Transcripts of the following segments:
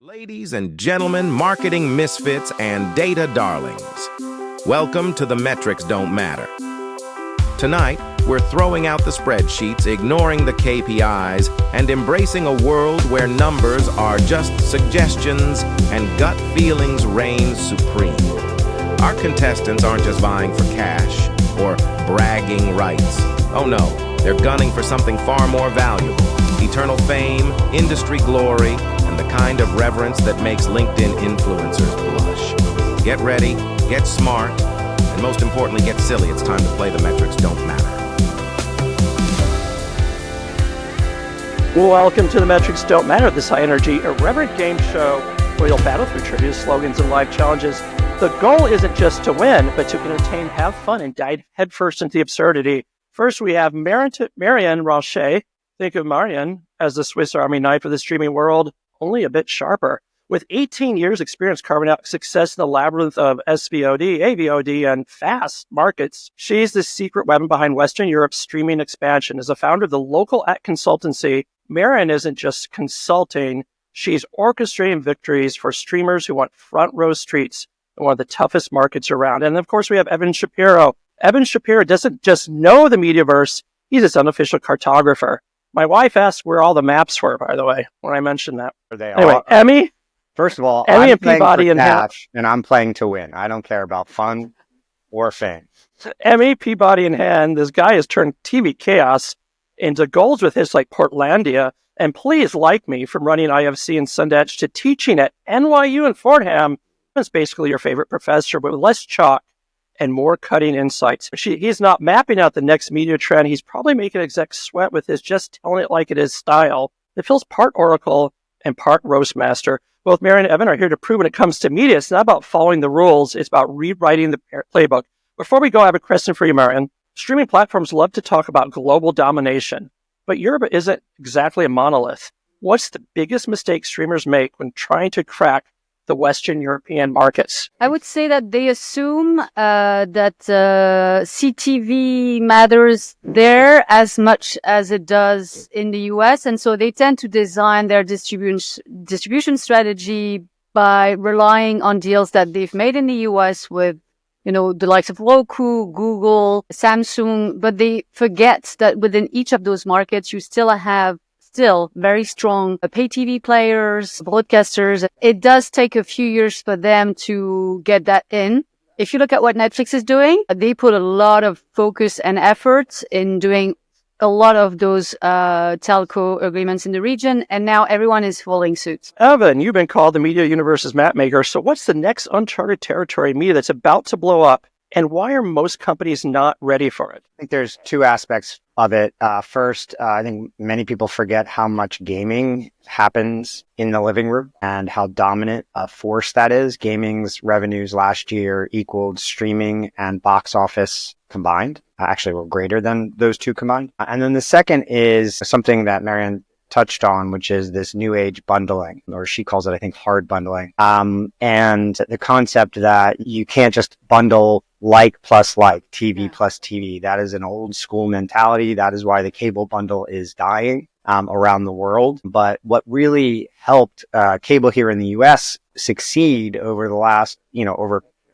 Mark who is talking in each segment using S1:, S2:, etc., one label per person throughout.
S1: Ladies and gentlemen, marketing misfits and data darlings, welcome to The Metrics Don't Matter. Tonight, we're throwing out the spreadsheets, ignoring the KPIs, and embracing a world where numbers are just suggestions and gut feelings reign supreme. Our contestants aren't just vying for cash or bragging rights. Oh no, they're gunning for something far more valuable: eternal fame, industry glory, and the kind of reverence that makes LinkedIn influencers blush. Get ready, get smart, and most importantly, get silly. It's time to play The Metrics Don't Matter.
S2: Welcome to The Metrics Don't Matter, this high-energy, irreverent game show where you'll battle through trivia, slogans, and live challenges. The goal isn't just to win, but to entertain, have fun, and dive headfirst into the absurdity. First, we have Marion Ranchet. Think of Marion as the Swiss Army knife of the streaming world, only a bit sharper. With 18 years experience carving out success in the labyrinth of SVOD, AVOD, and FAST markets, she's the secret weapon behind Western Europe's streaming expansion. As a founder of the local consultancy, Marion isn't just consulting, she's orchestrating victories for streamers who want front row seats in one of the toughest markets around. And of course, we have Evan Shapiro. Evan Shapiro doesn't just know the Mediaverse, he's its unofficial cartographer. My wife asked where all the maps were, by the way, when I mentioned that. Anyway, Emmy?
S3: First of all,
S2: Emmy
S3: I'm playing
S2: Peabody
S3: for
S2: and
S3: cash, and I'm playing to win. I don't care about fun or fame.
S2: Emmy, Peabody in hand, this guy has turned TV chaos into goals with hits like Portlandia. And please like me from running IFC in Sundance to teaching at NYU and Fordham. It's basically your favorite professor, but with less chalk and more cutting insights. He's not mapping out the next media trend. He's probably making execs sweat with his just telling it like it is style. It feels part Oracle and part Roastmaster. Both Marion and Evan are here to prove when it comes to media, it's not about following the rules. It's about rewriting the playbook. Before we go, I have a question for you, Marion. Streaming platforms love to talk about global domination, but Europe isn't exactly a monolith. What's the biggest mistake streamers make when trying to crack the Western European markets?
S4: I would say that they assume that CTV matters there as much as it does in the US. And so they tend to design their distribution strategy by relying on deals that they've made in the US with, the likes of Roku, Google, Samsung. But they forget that within each of those markets, you still have very strong pay TV players, broadcasters. It does take a few years for them to get that in. If you look at what Netflix is doing, they put a lot of focus and effort in doing a lot of those telco agreements in the region, and now everyone is following suit.
S2: Evan, you've been called the media universe's map maker, so what's the next uncharted territory in media that's about to blow up, and why are most companies not ready for it?
S3: I think there's two aspects of it. First, I think many people forget how much gaming happens in the living room and how dominant a force that is. Gaming's revenues last year equaled streaming and box office combined. Actually, were greater than those two combined. And then the second is something that Marion touched on, which is this new age bundling, or she calls it, I think, hard bundling. And the concept that you can't just bundle like plus like, TV plus TV. That is an old school mentality. That is why the cable bundle is dying around the world. But what really helped cable here in the US succeed over the last,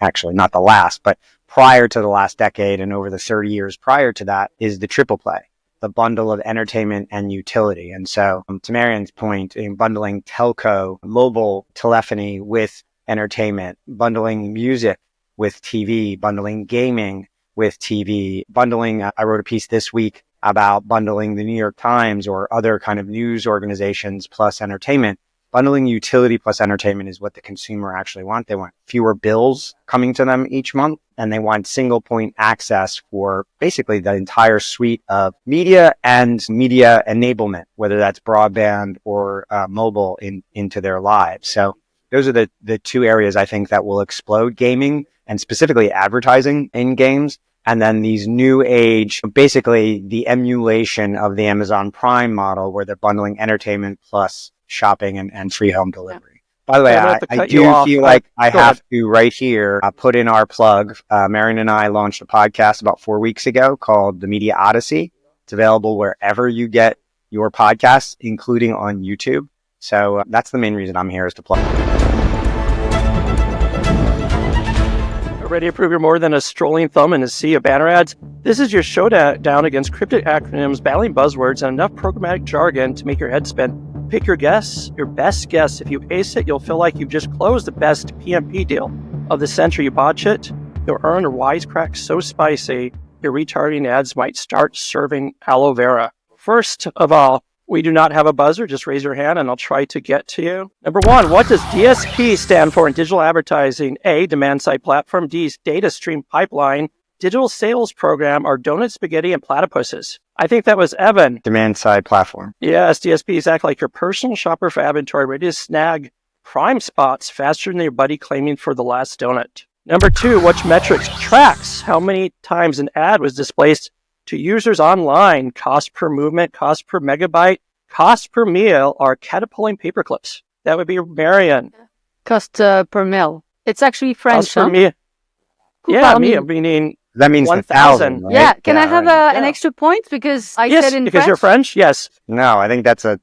S3: actually not the last, but prior to the last decade and over the 30 years prior to that is the triple play, the bundle of entertainment and utility. And so to Marion's point, in bundling telco, mobile telephony with entertainment, bundling music with TV, bundling gaming with TV, bundling, I wrote a piece this week about bundling the New York Times or other kind of news organizations plus entertainment. Bundling utility plus entertainment is what the consumer actually want. They want fewer bills coming to them each month, and they want single point access for basically the entire suite of media and media enablement, whether that's broadband or mobile into their lives. So those are the two areas I think that will explode: gaming and specifically advertising in games. And then these new age, basically the emulation of the Amazon Prime model where they're bundling entertainment plus shopping and free home delivery. By the way, I do feel like I have to right here put in our plug. Marion and I launched a podcast about 4 weeks ago called The Media Odyssey. It's available wherever you get your podcasts, including on YouTube. So that's the main reason I'm here, is to plug.
S2: Ready to prove you're more than a strolling thumb in a sea of banner ads? This is your showdown against cryptic acronyms, battling buzzwords, and enough programmatic jargon to make your head spin. Pick your guess, your best guess. If you ace it, you'll feel like you've just closed the best PMP deal of the century. You botch it, you'll earn a wisecrack so spicy, your retargeting ads might start serving aloe vera. First of all, we do not have a buzzer. Just raise your hand and I'll try to get to you. Number one, what does DSP stand for in digital advertising? A, demand side platform. D, data stream pipeline. Digital sales program are donut, spaghetti, and platypuses. I think that was Evan.
S3: Demand side platform.
S2: Yes, DSPs act like your personal shopper for inventory, ready to snag prime spots faster than your buddy claiming for the last donut. Number two, which metrics tracks how many times an ad was displaced to users online? Cost per movement, cost per megabyte, cost per meal, or catapulting paperclips. That would be Marion.
S4: Cost per mil. It's actually French.
S2: Cost per meal. Yeah, meaning
S3: that means
S2: 1,000.
S3: Right?
S4: Yeah, can I have
S3: right.
S4: an extra point because I
S2: yes,
S4: said in
S2: because
S4: French?
S2: you're French. Yes.
S3: No, I think that's a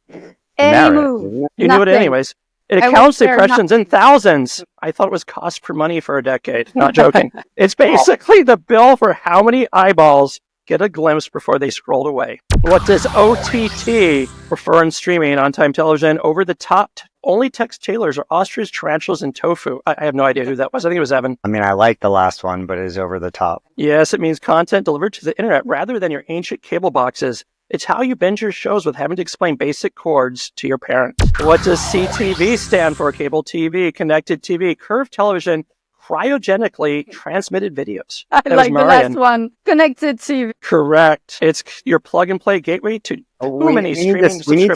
S4: Any
S3: merit.
S4: move.
S2: You knew it anyways. It
S4: I
S2: accounts
S4: was
S2: the
S4: there,
S2: impressions in thousands. I thought it was cost per money for a decade. Not joking. It's basically the bill for how many eyeballs get a glimpse before they scrolled away. What does OTT refer in streaming, on-time television, over the top? Only text tailors are ostriches, tarantulas, and tofu. I have no idea who that was. I think it was Evan.
S3: I mean, I like the last one, but it is over the top.
S2: Yes, it means content delivered to the internet rather than your ancient cable boxes. It's how you binge your shows with having to explain basic chords to your parents. What does CTV stand for? Cable TV, connected TV, curved television, cryogenically transmitted videos.
S4: I like the last one. Connected TV.
S2: Correct. It's your plug-and-play gateway to too many streaming subscriptions.
S3: We need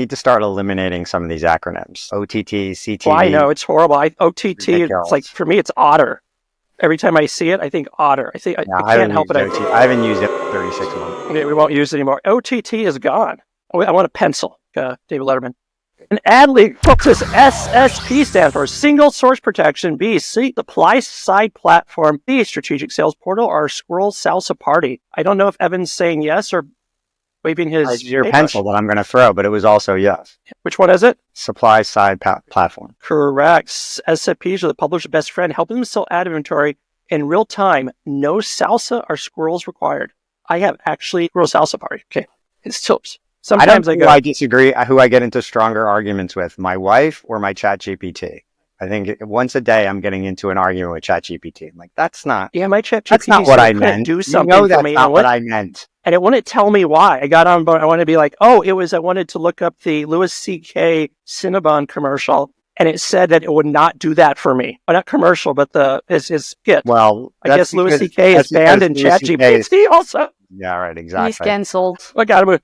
S3: to start eliminating some of these acronyms. OTT, CTV.
S2: Well, I know, it's horrible. OTT, it's like, for me, it's Otter. Every time I see it, I think Otter. I can't help it.
S3: I haven't used it in 36 months.
S2: Okay, we won't use it anymore. OTT is gone. I want a pencil, David Letterman. An ad leak. What does SSP stand for? Single source protection. B, supply side platform. B, strategic sales portal. Or squirrel salsa party. I don't know if Evan's saying yes or waving his
S3: your pencil that I'm going to throw, but it was also yes.
S2: Which one is it?
S3: Supply side platform.
S2: Correct. SSPs are the publisher's best friend, helping them sell ad inventory in real time. No salsa or squirrels required. I have actually squirrel salsa party. Okay, it's tips. Sometimes
S3: I disagree. Who I get into stronger arguments with, my wife or my ChatGPT. I think once a day I'm getting into an argument with ChatGPT. I'm like, that's not.
S2: Yeah, my ChatGPT.
S3: That's not what I meant.
S2: Do something
S3: that's
S2: for me.
S3: not what I meant.
S2: And it wouldn't tell me why. I got on board. I wanted to be like, I wanted to look up the Louis C.K. Cinnabon commercial. And it said that it would not do that for me. Well, not commercial, but his skit.
S3: Well,
S2: I guess Louis C.K. is banned in ChatGPT also.
S3: Yeah, right, exactly.
S4: He's cancelled.
S2: I got him.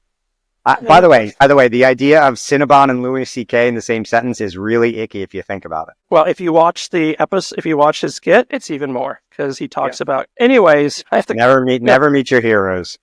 S3: By the way, the idea of Cinnabon and Louis C.K. in the same sentence is really icky if you think about it.
S2: Well, if you watch the episode, if you watch his skit, it's even more because he talks about. Anyways, I have to
S3: never meet your heroes.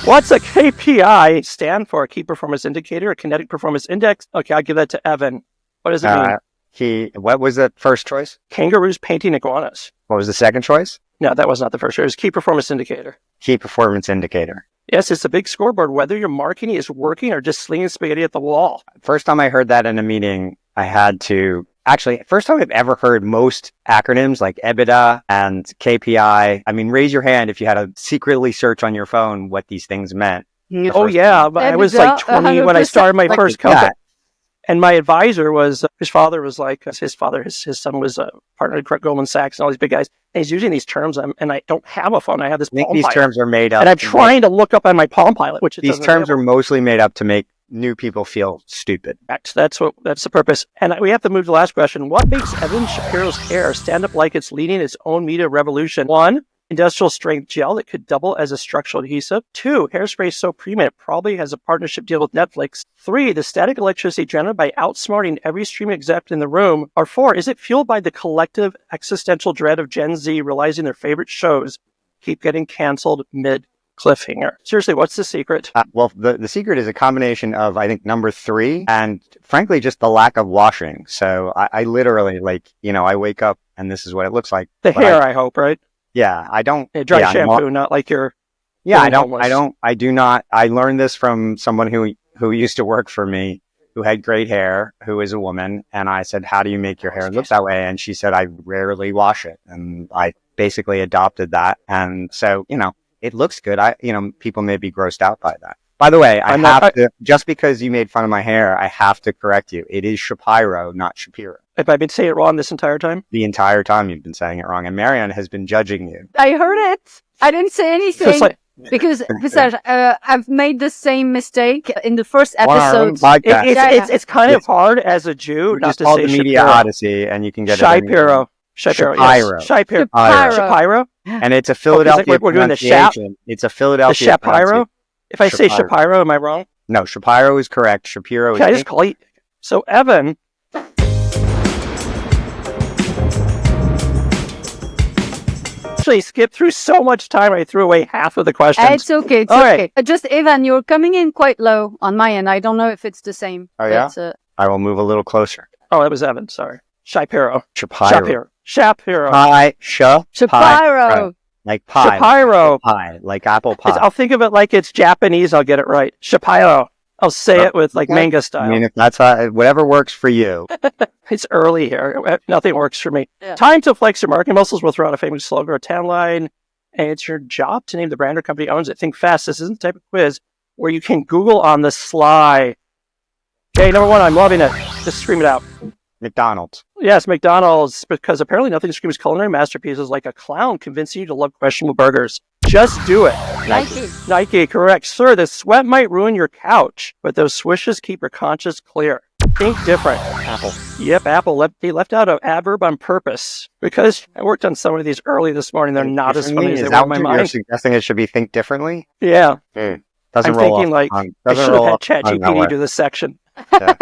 S2: What's a KPI stand for? Key performance indicator, a kinetic performance index? Okay, I'll give that to Evan. What does it mean?
S3: What was the first choice?
S2: Kangaroos painting iguanas.
S3: What was the second choice?
S2: No, that was not the first choice. It was key performance indicator.
S3: Key performance indicator.
S2: Yes, it's a big scoreboard, whether your marketing is working or just slinging spaghetti at the wall.
S3: First time I heard that in a meeting, first time I've ever heard most acronyms like EBITDA and KPI. I mean, raise your hand if you had to secretly search on your phone what these things meant.
S2: Oh, yeah. But I was like 20 when I started my first company. And my advisor was, his father was like, his son was a partner at Goldman Sachs and all these big guys. And he's using these terms, and I don't have a phone. I have this Palm Pilot.
S3: These terms are made up.
S2: And I'm trying to look up on my Palm Pilot, which
S3: these terms are mostly made up to make new people feel stupid.
S2: That's the purpose. And we have to move to the last question. What makes Evan Shapiro's hair stand up like it's leading its own media revolution? 1, industrial strength gel that could double as a structural adhesive. 2, hairspray so premium it probably has a partnership deal with Netflix. 3, the static electricity generated by outsmarting every streaming exec in the room. Or 4, is it fueled by the collective existential dread of Gen Z realizing their favorite shows keep getting canceled mid cliffhanger? Seriously, what's the secret?
S3: Well, the secret is a combination of, I think, number 3 and frankly, just the lack of washing. So I literally I wake up and this is what it looks like.
S2: The hair, I hope, right?
S3: Yeah, I don't.
S2: Dry shampoo, not like your
S3: Yeah,
S2: Feeling homeless.
S3: I do not. I learned this from someone who used to work for me, who had great hair, who is a woman. And I said, how do you make your hair look that way? And she said, I rarely wash it. And I basically adopted that. And so, it looks good. People may be grossed out by that. By the way, just because you made fun of my hair, I have to correct you. It is Shapiro, not Shapiro.
S2: Have I been saying it wrong this entire time?
S3: The entire time you've been saying it wrong. And Marion has been judging you.
S4: I heard it. I didn't say anything. Because I've made the same mistake in the first episode.
S2: It's kind of hard as a Jew not to say
S3: the Media
S2: Shapiro.
S3: Odyssey, and you can get
S2: Shapiro.
S3: it.
S2: Shapiro.
S3: And it's a Philadelphia
S2: we're doing the
S3: pronunciation. It's a Philadelphia
S2: the Shapiro. If I say Shapiro, am I wrong?
S3: No, Shapiro is correct. Shapiro is.
S2: Can I just call you? So Evan. Actually skipped through so much time. I threw away half of the questions.
S4: It's okay. It's okay. Right. Just Evan, you're coming in quite low on my end. I don't know if it's the same.
S3: Oh yeah. I will move a little closer.
S2: Oh, that was Evan. Sorry. Shapiro.
S3: Shapiro.
S2: Shapiro.
S3: Like pie.
S2: Shapiro.
S3: Pie. Like apple pie.
S2: I'll think of it like it's Japanese. I'll get it right. Shapiro. I'll say it with like manga style.
S3: I mean, if that's whatever works for you.
S2: It's early here. Nothing works for me.
S4: Yeah.
S2: Time to flex your marketing muscles. We'll throw out a famous slogan or tagline. And it's your job to name the brand or company owns it. Think fast. This isn't the type of quiz where you can Google on the sly. Okay, number one, I'm loving it. Just scream it out.
S3: McDonald's.
S2: Yes, McDonald's, because apparently nothing screams culinary masterpieces like a clown convincing you to love questionable burgers. Just do it. Nike, correct. Sir, the sweat might ruin your couch, but those swishes keep your conscience clear. Think different.
S3: Apple.
S2: Yep, Apple. They left out an adverb on purpose because I worked on some of these early this morning. They're not as funny as they were in my mind.
S3: You're suggesting it should be think differently?
S2: Yeah.
S3: Doesn't
S2: I'm
S3: roll
S2: thinking like I should have had ChatGPT do this section.
S3: Yeah.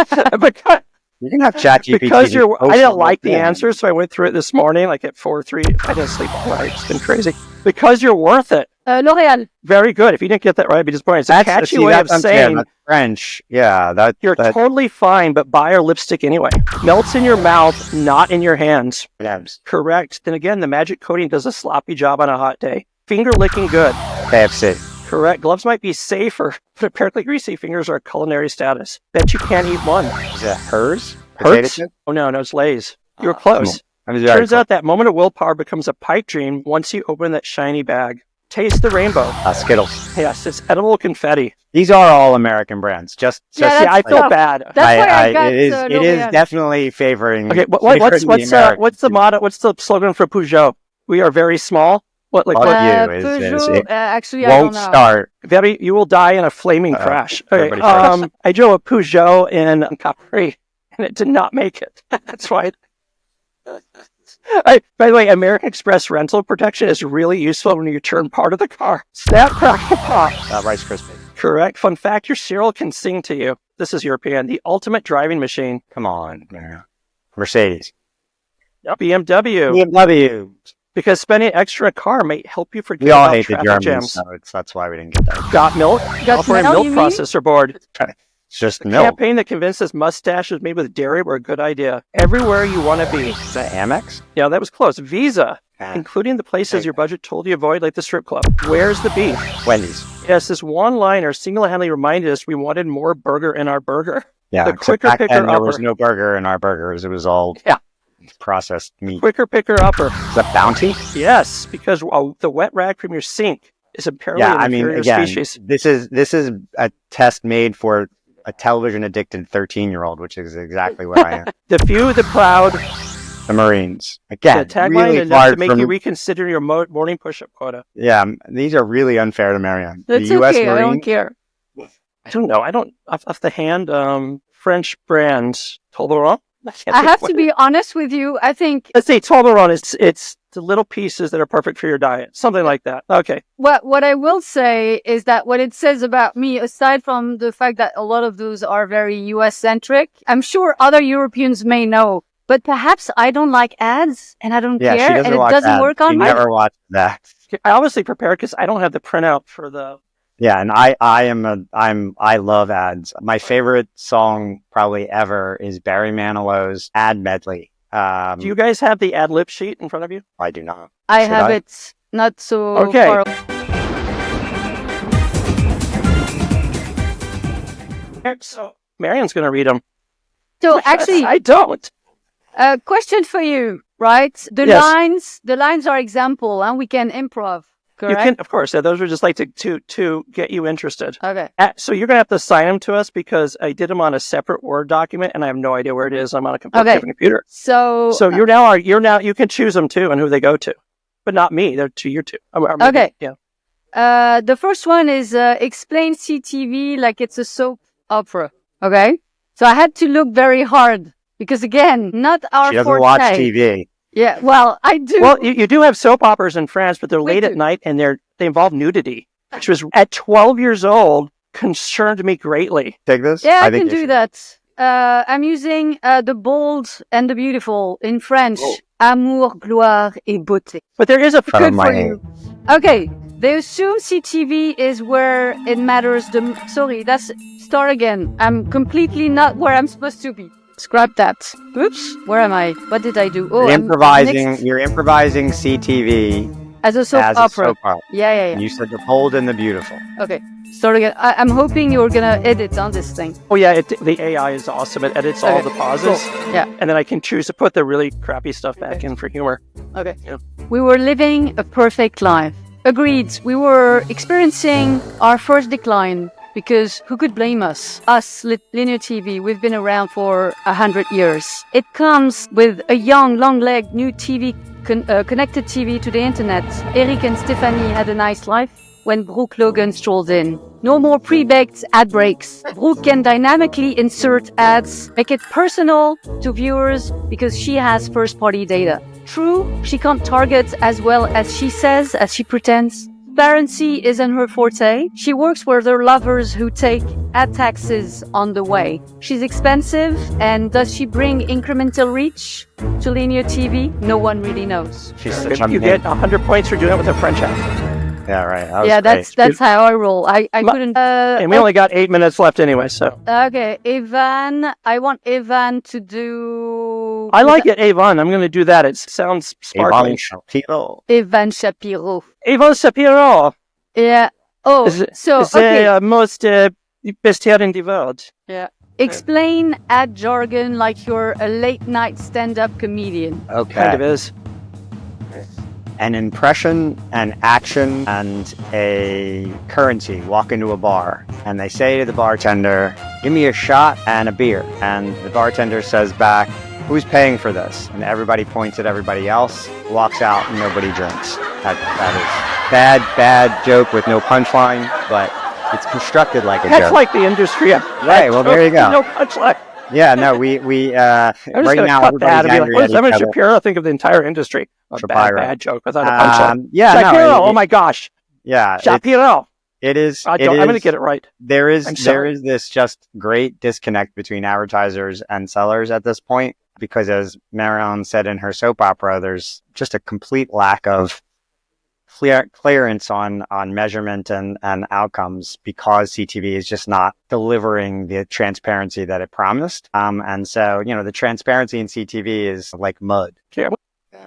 S3: You can have ChatGPT.
S2: Because I didn't like the answer, so I went through it this morning, like at 4:03. I didn't sleep all night. It's been crazy. Because you're worth it.
S4: L'Oréal.
S2: Very good. If you didn't get that right, I'd be disappointed. It's a catchy way of saying
S3: that's French. Yeah,
S2: you're totally fine, but buy our lipstick anyway. Melts in your mouth, not in your hands.
S3: Yes.
S2: Correct. Then again, the magic coating does a sloppy job on a hot day. Finger licking good.
S3: KFC.
S2: Correct. Gloves might be safer, but apparently greasy fingers are culinary status. Bet you can't eat one.
S3: Is it hers?
S2: Hers? Oh, no, it's Lay's. You were close. Turns out that moment of willpower becomes a pipe dream once you open that shiny bag. Taste the rainbow.
S3: Skittles.
S2: Yes, it's edible confetti.
S3: These are all American brands.
S2: I feel bad.
S4: That's why I got
S3: it is definitely favoring.
S2: Okay, what's the motto? What's the slogan for Peugeot? We are very small.
S4: Actually, I don't know.
S3: Start.
S2: You will die in a flaming crash. Okay, I drove a Peugeot in Capri, and it did not make it. That's why. By the way, American Express rental protection is really useful when you turn part of the car. Snap, crackle, pop.
S3: Rice Krispies.
S2: Correct. Fun fact, your cereal can sing to you. This is European. The ultimate driving machine.
S3: Come on, Mercedes.
S2: BMW. Because spending extra in a car may help you forget
S3: we all
S2: about
S3: hate the
S2: traffic
S3: Germans,
S2: jams.
S3: so that's why we didn't get that.
S2: Got milk? For a milk processor board.
S3: It's just
S2: the
S3: milk.
S2: Campaign that convinced us mustaches made with dairy were a good idea. Everywhere you want to be.
S3: Is that Amex?
S2: Yeah, that was close. Visa, including the places your budget told you to avoid, like the strip club. Where's the beef?
S3: Wendy's.
S2: Yes, this one-liner single-handedly reminded us we wanted more burger in our burger.
S3: Yeah,
S2: the quicker picker upper.
S3: There was no burger in our burgers. It was all processed meat.
S2: Quicker picker upper.
S3: Is that Bounty?
S2: Yes, because the wet rag from your sink is apparently an inferior species.
S3: This is a test made for a television-addicted 13-year-old, which is exactly what I am.
S2: The few, the proud.
S3: The Marines. Again,
S2: the tagline
S3: really
S2: enough to make you reconsider your morning push-up quota.
S3: Yeah, these are really unfair to Marion.
S4: That's
S3: the US
S4: okay,
S3: Marines,
S4: I don't care.
S2: I don't know. I don't, off the hand, French brand, Toblerone?
S4: I have to be honest with you. I think...
S2: Let's say Toblerone, it's the little pieces that are perfect for your diet. Something like that. Okay.
S4: What I will say is that what it says about me, aside from the fact that a lot of those are very US-centric, I'm sure other Europeans may know, but perhaps I don't like ads and I don't care and it doesn't work on me.
S3: I never watched that.
S2: I obviously prepared because I don't have the printout for the...
S3: Yeah, and I love ads. My favorite song probably ever is Barry Manilow's Ad Medley.
S2: Do you guys have the ad lib sheet in front of you?
S3: I do not.
S4: I have it not so
S2: okay.
S4: far.
S2: So Marion's going to read them.
S4: So actually,
S2: I don't.
S4: question for you, right? The lines are example, and we can improv. Correct?
S2: You can, of course. Those are just like to get you interested.
S4: Okay.
S2: So you're going to have to assign them to us because I did them on a separate Word document and I have no idea where it is. I'm on a different computer.
S4: So
S2: you're now you can choose them too and who they go to, but not me. They're to you two.
S4: Okay.
S2: Yeah.
S4: The first one is explain CTV like it's a soap opera. Okay. So I had to look very hard because again, not our
S3: She doesn't
S4: forte.
S3: watch TV.
S4: Yeah, well, I do.
S2: Well, you do have soap operas in France, but they're late at night and they involve nudity, which was at 12 years old concerned me greatly.
S3: Take this?
S4: Yeah, I can do that. I'm using the bold and the beautiful in French. Amour, gloire et beauté.
S2: But there is a
S4: Good for you. Okay, they assume CTV is where it matters. Start again. I'm completely not where I'm supposed to be. Scrap that. Oops. Where am I? What did I do? Oh,
S3: You're improvising CTV
S4: as a soap opera. Yeah.
S3: You said the bold and the beautiful.
S4: Okay. Start again. I'm hoping you're gonna edit on this thing.
S2: Oh yeah, the AI is awesome. It edits all the pauses.
S4: Cool. Yeah.
S2: And then I can choose to put the really crappy stuff back in for humor.
S4: Okay.
S2: Yeah.
S4: We were living a perfect life. Agreed. We were experiencing our first decline. Because who could blame us? Us, linear TV, we've been around for 100 years. It comes with a young, long-legged new TV, connected TV to the internet. Eric and Stephanie had a nice life when Brooke Logan strolled in. No more pre-baked ad breaks. Brooke can dynamically insert ads, make it personal to viewers because she has first-party data. True, she can't target as well as she says, as she pretends. Transparency isn't her forte. She works with her lovers who take ad taxes on the way. She's expensive, and does she bring incremental reach to linear TV? No one really knows.
S2: You get 100 points for doing it with a French accent.
S3: Yeah, right.
S4: That's how I roll. I couldn't.
S2: And we only got 8 minutes left anyway, so.
S4: Okay, Evan. I want Evan to do.
S2: I like it, Evan. I'm going to do that. It sounds sparkling.
S4: Evan Shapiro.
S2: Evan Shapiro.
S4: Yeah. Oh,
S2: the most best hair in the world.
S4: Yeah. Explain ad jargon like you're a late night stand-up comedian.
S3: Okay.
S2: Kind of is.
S3: An impression, an action, and a currency walk into a bar, and they say to the bartender, "Give me a shot and a beer." And the bartender says back, "Who's paying for this?" And everybody points at everybody else, walks out, and nobody drinks. That is bad joke with no punchline, but it's constructed like a joke.
S2: That's like the industry.
S3: Right, well, there you go.
S2: No punchline.
S3: Yeah, no, we
S2: right now everybody's angry at each other. Shapiro, think of the entire industry. A bad joke without a punchline. Shapiro, oh my gosh.
S3: Yeah.
S2: Shapiro.
S3: It is.
S2: I'm going to get it right.
S3: There is this just great disconnect between advertisers and sellers at this point, because as Marion said in her soap opera, there's just a complete lack of clearance on measurement and outcomes, because CTV is just not delivering the transparency that it promised. And so, the transparency in CTV is like mud.
S2: Yeah.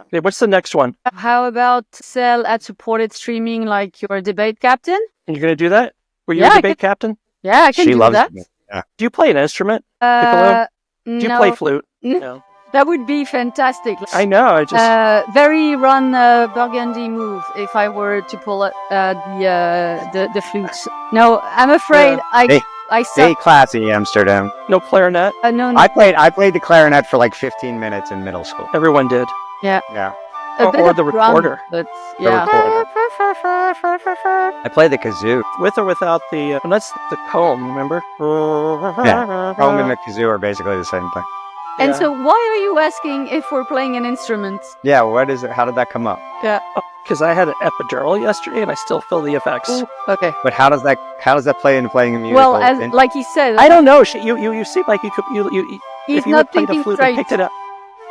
S2: Okay, what's the next one?
S4: How about sell ad-supported streaming like you're a debate captain?
S2: And you're going to do that? Were you a debate captain?
S4: Yeah, I can do that.
S3: Yeah.
S2: Do you play an instrument? Do you play flute?
S4: No. That would be fantastic.
S2: I know. I just
S4: very Ron Burgundy move if I were to pull the flutes. No, I'm afraid I suck.
S3: Stay classy, Amsterdam.
S2: No clarinet.
S4: No.
S3: I played the clarinet for like 15 minutes in middle school.
S2: Everyone did.
S4: Yeah.
S2: Or the recorder.
S4: But yeah.
S3: I play the kazoo.
S2: With or without the that's the comb. Remember?
S3: Yeah. Comb and the kazoo are basically the same thing.
S4: And so why are you asking if we're playing an instrument?
S3: Yeah, what is it? How did that come up?
S4: Yeah.
S2: Because I had an epidural yesterday and I still feel the effects.
S4: Ooh, okay.
S3: But how does that play into playing a musical?
S4: Well, like he said,
S2: I don't know. You seem like you could
S4: he's
S2: if you
S4: not
S2: had played a
S4: thinking
S2: flute
S4: straight.
S2: and picked it up.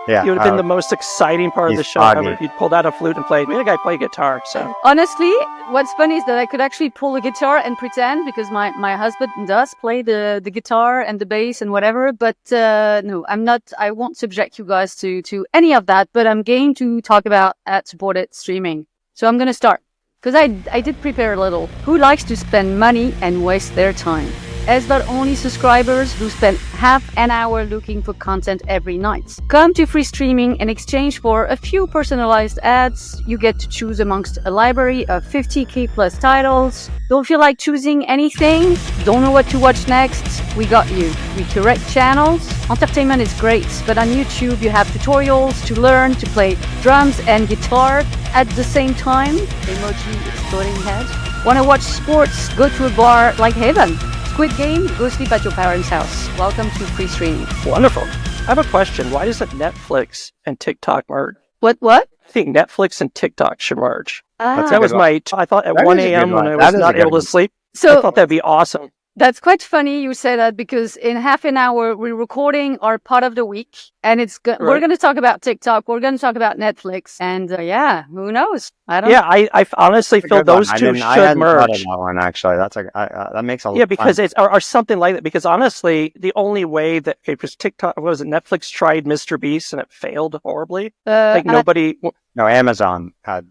S3: Yeah,
S2: you would have been the most exciting part of the show ever if you'd pulled out a flute and played. We had a guy play guitar, so.
S4: Honestly, what's funny is that I could actually pull a guitar and pretend, because my husband does play the guitar and the bass and whatever, but no, I'm not, I won't subject you guys to any of that, but I'm game to talk about ad-supported streaming. So I'm going to start, because I did prepare a little. Who likes to spend money and waste their time? SVOD-only subscribers who spend half an hour looking for content every night. Come to free streaming in exchange for a few personalized ads. You get to choose amongst a library of 50k plus titles. Don't feel like choosing anything? Don't know what to watch next? We got you. We curate channels. Entertainment is great, but on YouTube you have tutorials to learn to play drums and guitar at the same time. Emoji exploding head. Want to watch sports? Go to a bar like Haven. Squid Game? Go sleep at your parents' house. Welcome to free streaming.
S2: Wonderful. I have a question. Why doesn't Netflix and TikTok merge?
S4: What?
S2: I think Netflix and TikTok should merge. That was I thought at
S3: That
S2: 1
S3: is a good
S2: a.m. when
S3: one.
S2: I
S3: That
S2: was
S3: is a
S2: not
S3: good
S2: able to
S3: one.
S2: sleep. I
S4: So
S2: thought that'd be awesome.
S4: that's quite funny you say that, because in half an hour we're recording our part of the week, and we're
S2: Right.
S4: going to talk about TikTok, we're going to talk about Netflix, and who knows? I don't.
S2: Yeah, I honestly
S3: That's a
S2: feel
S3: good one.
S2: those two
S3: I
S2: should
S3: hadn't thought of
S2: merge.
S3: that one, actually. That's that makes a lot
S2: Yeah, because it's or something like that. Because honestly, the only way that because TikTok was it Netflix tried Mr. Beast and it failed horribly. Like
S4: and
S2: nobody.
S3: No, Amazon had.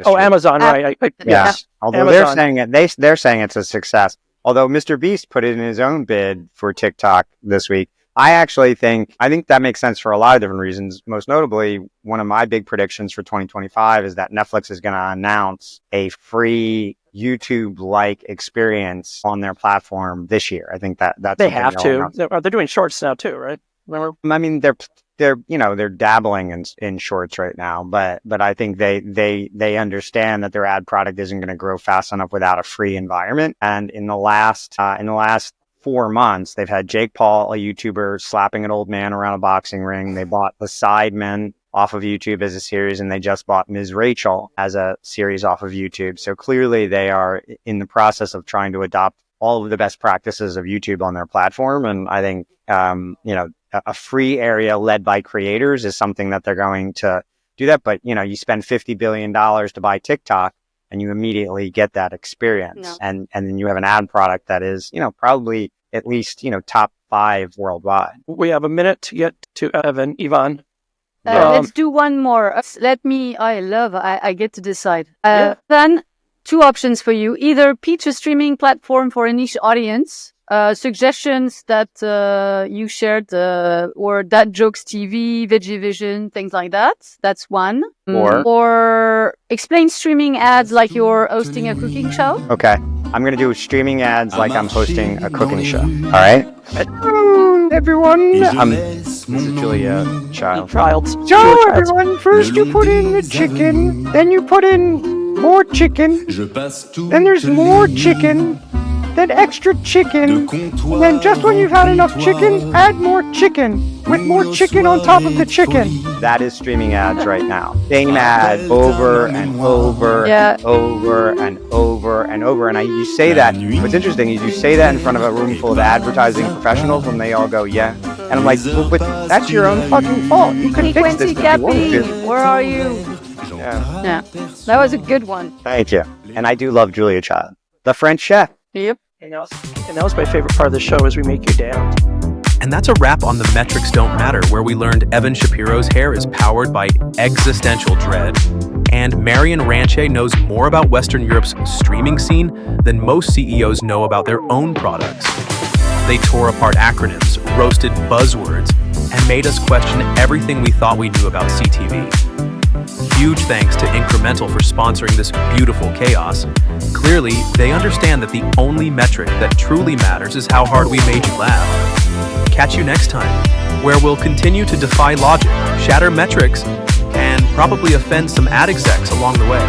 S2: Oh, Amazon, right?
S3: Yes. Although
S2: Amazon.
S3: they're saying it's a success. Although Mr. Beast put it in his own bid for TikTok this week. I think that makes sense for a lot of different reasons. Most notably, one of my big predictions for 2025 is that Netflix is going to announce a free YouTube-like experience on their platform this year. I think that's
S2: They
S3: something
S2: have
S3: they'll
S2: to.
S3: announce.
S2: They're doing shorts now too, right? Remember?
S3: I mean, they're dabbling in shorts right now, but I think they understand that their ad product isn't going to grow fast enough without a free environment. And in the last 4 months, they've had Jake Paul, a YouTuber, slapping an old man around a boxing ring. They bought The Sidemen off of YouTube as a series, and they just bought Ms. Rachel as a series off of YouTube. So clearly they are in the process of trying to adopt all of the best practices of YouTube on their platform. And I think, a free area led by creators is something that they're going to do that. But, you spend $50 billion to buy TikTok and you immediately get that experience.
S4: No.
S3: And then you have an ad product that is, probably at least, top 5 worldwide.
S2: We have a minute to get to Yvonne.
S4: Let's do one more. I get to decide.
S2: Yeah.
S4: Then 2 options for you. Either pitch a streaming platform for a niche audience, suggestions that you shared, or That Jokes TV, Vegivision, things like that. That's one. Or explain streaming ads like you're hosting a cooking show.
S3: Okay. I'm going to do streaming ads like I'm hosting a cooking show. All right. Hello, everyone. This is Julia Child. So, everyone, first you put in the chicken, then you put in more chicken, then there's more chicken, then extra chicken, and then just when you've had enough chicken, add more chicken, with more chicken on top of the chicken. That is streaming ads right now. Same ad over and over and over and over and over. And you say that, what's interesting is you say that in front of a room full of advertising professionals and they all go, yeah. And I'm like, well, but that's your own fucking fault. You can fix this if you want to.
S4: Where are you? Yeah. That was a good one.
S3: Thank you. And I do love Julia Child, the French chef.
S4: Yep.
S2: And that was my favorite part of the show is we make you dance.
S1: And that's a wrap on the Metrics Don't Matter, where we learned Evan Shapiro's hair is powered by existential dread, and Marion Ranchet knows more about Western Europe's streaming scene than most CEOs know about their own products. They tore apart acronyms, roasted buzzwords, and made us question everything we thought we knew about CTV. Huge thanks to Incremental for sponsoring this beautiful chaos. Clearly, they understand that the only metric that truly matters is how hard we made you laugh. Catch you next time, where we'll continue to defy logic, shatter metrics, and probably offend some ad execs along the way.